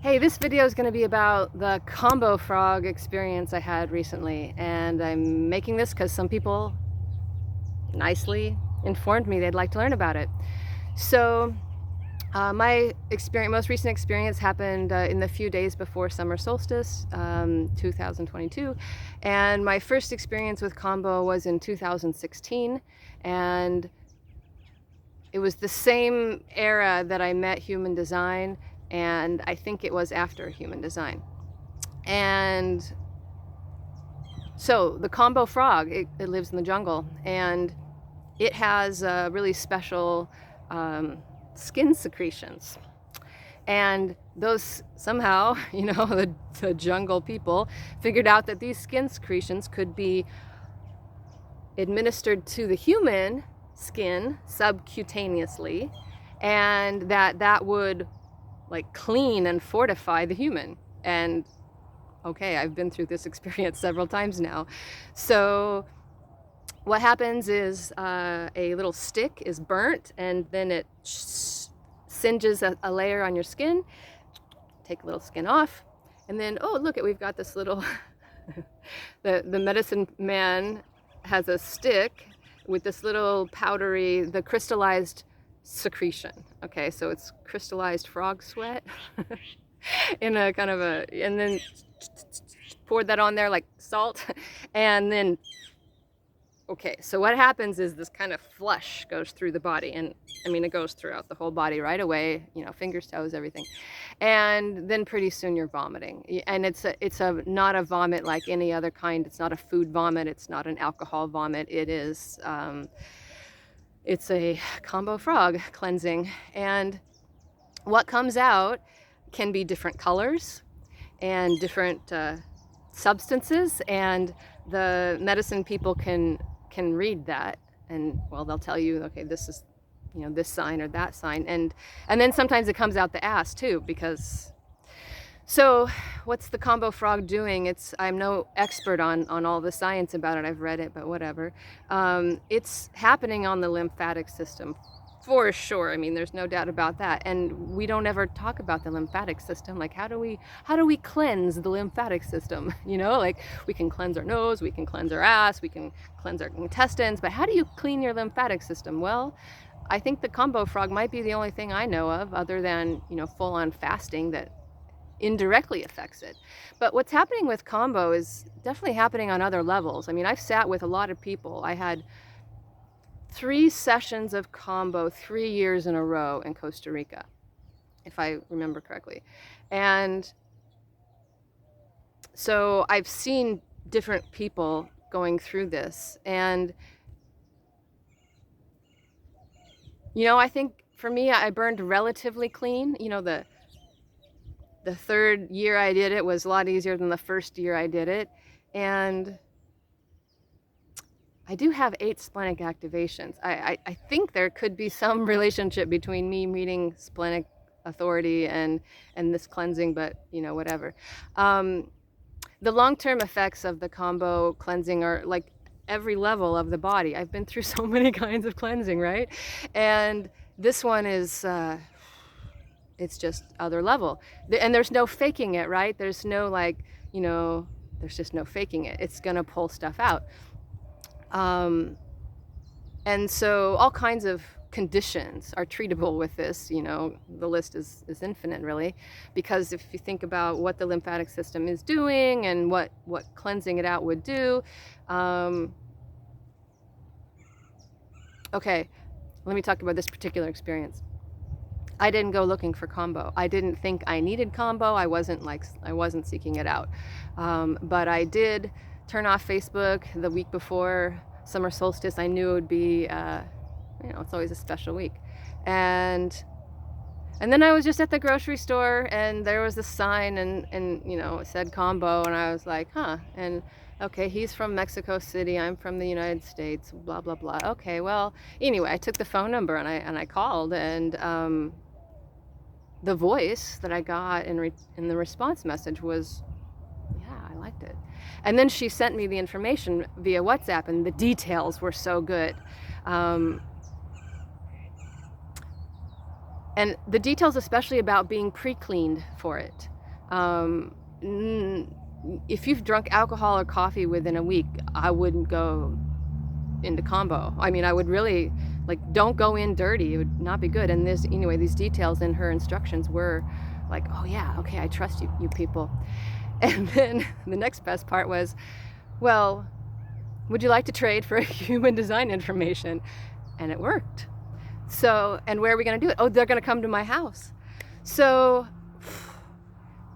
Hey, this video is going to be about the Kambo frog experience I had recently, and I'm making this because some people nicely informed me they'd like to learn about it. So my most recent experience happened in the few days before Summer Solstice, 2022, and my first experience with Kambo was in 2016, and it was the same era that I met human design, and I think it was after human design. And so the Kambo frog, it lives in the jungle, and it has really special skin secretions. And those somehow, the jungle people figured out that these skin secretions could be administered to the human skin subcutaneously, and that would clean and fortify the human. And okay, I've been through this experience several times now. So what happens is a little stick is burnt, and then it singes a layer on your skin. Take a little skin off, and then, oh, look, we've got this little the medicine man has a stick with this little powdery, the crystallized secretion. Okay, so it's crystallized frog sweat in a kind of and then pour that on there like salt, and then okay, so what happens is this kind of flush goes through the body, and I mean it goes throughout the whole body right away, fingers, toes, everything, and then pretty soon you're vomiting. And it's not a vomit like any other kind. It's not a food vomit, it's not an alcohol vomit. It is it's a Kambo frog cleansing, and what comes out can be different colors and different substances, and the medicine people can read that, and well, they'll tell you, okay, this is this sign or that sign, and then sometimes it comes out the ass too, because so what's the Kambo frog doing? I'm no expert on all the science about it. I've read it, but whatever. It's happening on the lymphatic system for sure. I mean, there's no doubt about that. And we don't ever talk about the lymphatic system. Like, how do we cleanse the lymphatic system? Like, we can cleanse our nose, we can cleanse our ass, we can cleanse our intestines, but how do you clean your lymphatic system? Well, I think the Kambo frog might be the only thing I know of, other than full-on fasting, that indirectly affects it. But what's happening with Kambo is definitely happening on other levels. I mean, I've sat with a lot of people. I had 3 sessions of Kambo 3 years in a row in Costa Rica, if I remember correctly. And so I've seen different people going through this, and I think for me, I burned relatively clean. The 3rd year I did it was a lot easier than the 1st year I did it. And I do have 8 splenic activations. I think there could be some relationship between me meeting splenic authority and this cleansing, but whatever. The long-term effects of the Kambo cleansing are like every level of the body. I've been through so many kinds of cleansing, right? And this one is it's just other level, and there's no faking it, right? There's no there's just no faking it. It's gonna pull stuff out. And so all kinds of conditions are treatable with this. The list is infinite, really, because if you think about what the lymphatic system is doing and what cleansing it out would do. Okay, let me talk about this particular experience. I didn't go looking for Kambo. I didn't think I needed Kambo. I wasn't seeking it out. But I did turn off Facebook the week before Summer Solstice. I knew it would be, it's always a special week. And then I was just at the grocery store, and there was a sign, and it said Kambo, and I was like, huh. And okay, he's from Mexico City, I'm from the United States, blah, blah, blah. Okay, well, anyway, I took the phone number and I called, and the voice that I got in the response message was, yeah, I liked it. And then she sent me the information via WhatsApp, and the details were so good. And the details especially about being pre-cleaned for it. If you've drunk alcohol or coffee within a week, I wouldn't go into Kambo. I mean, I would really, like, don't go in dirty. It would not be good. And this, anyway, these details in her instructions were like, oh yeah, okay, I trust you, you people. And then the next best part was, well, would you like to trade for human design information? And it worked. So, and where are we going to do it? Oh, they're going to come to my house. So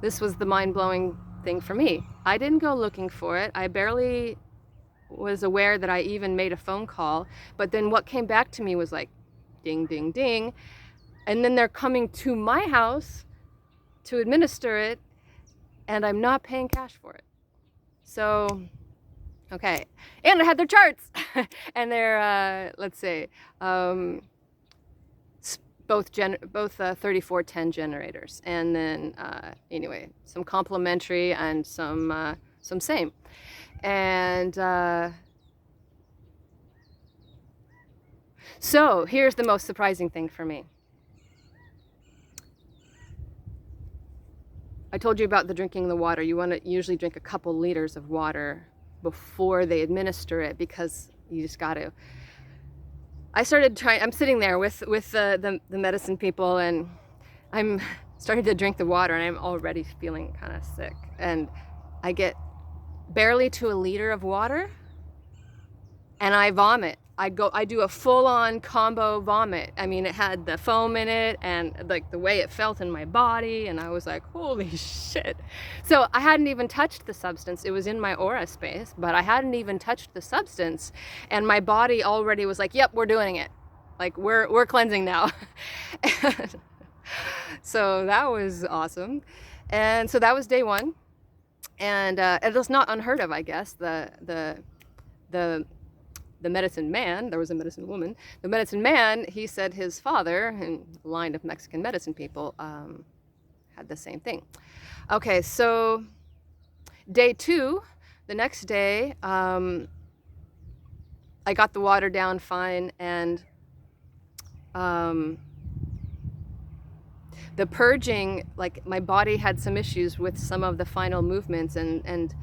this was the mind-blowing thing for me. I didn't go looking for it. I barely was aware that I even made a phone call. But then what came back to me was like, ding, ding, ding. And then they're coming to my house to administer it, and I'm not paying cash for it. So, okay. And I had their charts. And they're, let's say, both 3410 generators, and then anyway, some complementary and some same. And so here's the most surprising thing for me. I told you about the drinking the water. You want to usually drink a couple liters of water before they administer it, because you just got to. I started trying. I'm sitting there with the medicine people, and I'm starting to drink the water, and I'm already feeling kind of sick. And I get barely to a liter of water, and I vomit. I do a full-on Kambo vomit. I mean, it had the foam in it, and like the way it felt in my body, and I was like, holy shit. So I hadn't even touched the substance. It was in my aura space, but I hadn't even touched the substance, and my body already was like, yep, we're doing it. Like, we're cleansing now. So that was awesome. And so that was day one. And it was not unheard of, I guess. The medicine man, there was a medicine woman, the medicine man, he said his father, and a line of Mexican medicine people, had the same thing. Okay, so day two, the next day, I got the water down fine, and the purging, like, my body had some issues with some of the final movements, and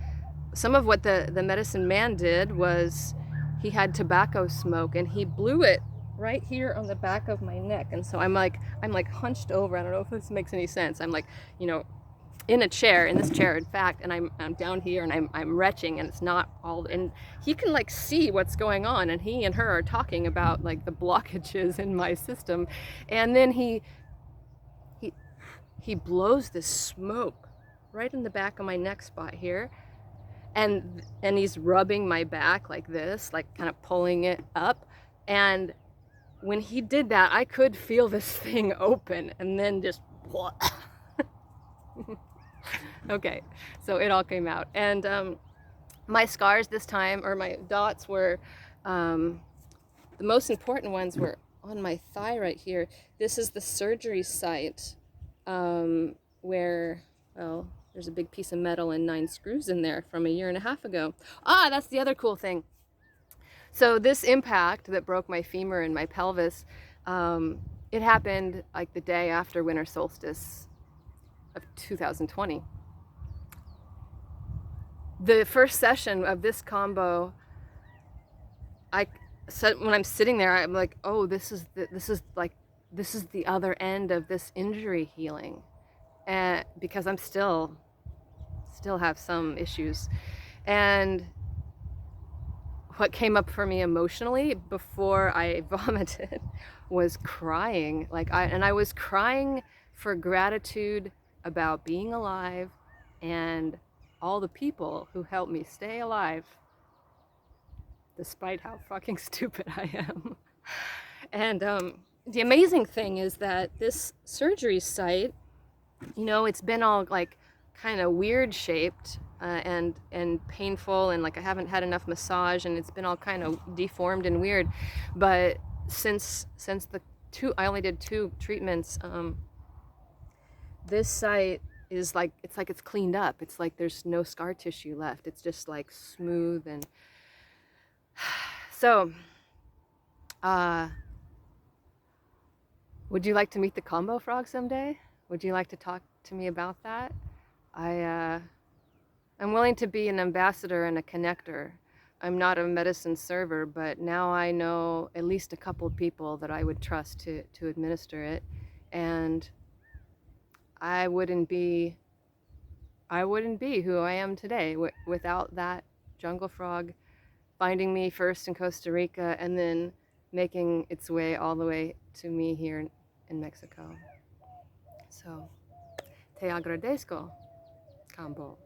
some of what the medicine man did was, he had tobacco smoke, and he blew it right here on the back of my neck. And so I'm like hunched over. I don't know if this makes any sense. I'm like, you know, in a chair, in this chair, in fact, and I'm down here, and I'm retching, and it's not all, and he can like see what's going on, and he and her are talking about like the blockages in my system. And then he blows this smoke right in the back of my neck spot here. And he's rubbing my back like this, like kind of pulling it up. And when he did that, I could feel this thing open, and then just okay, so it all came out. And my scars this time, or my dots, were the most important ones were on my thigh right here. This is the surgery site, where, well, there's a big piece of metal and 9 screws in there from 1.5 years ago. Ah, that's the other cool thing. So this impact that broke my femur and my pelvis, it happened like the day after winter solstice of 2020. The first session of this Kambo, when I'm sitting there, I'm like, oh, this is the other end of this injury healing. And because I'm still have some issues. And what came up for me emotionally before I vomited was crying. I was crying for gratitude about being alive and all the people who helped me stay alive, despite how fucking stupid I am. And the amazing thing is that this surgery site, you know, it's been all like kind of weird shaped and painful, and like I haven't had enough massage, and it's been all kind of deformed and weird. But since I only did 2 treatments, this site is like it's cleaned up. It's like there's no scar tissue left. It's just like smooth. And so would you like to meet the Kambo frog someday? Would you like to talk to me about that? I'm willing to be an ambassador and a connector. I'm not a medicine server, but now I know at least a couple of people that I would trust to administer it, and I wouldn't be who I am today without that jungle frog finding me first in Costa Rica and then making its way all the way to me here in Mexico. So, te agradezco, Kambo.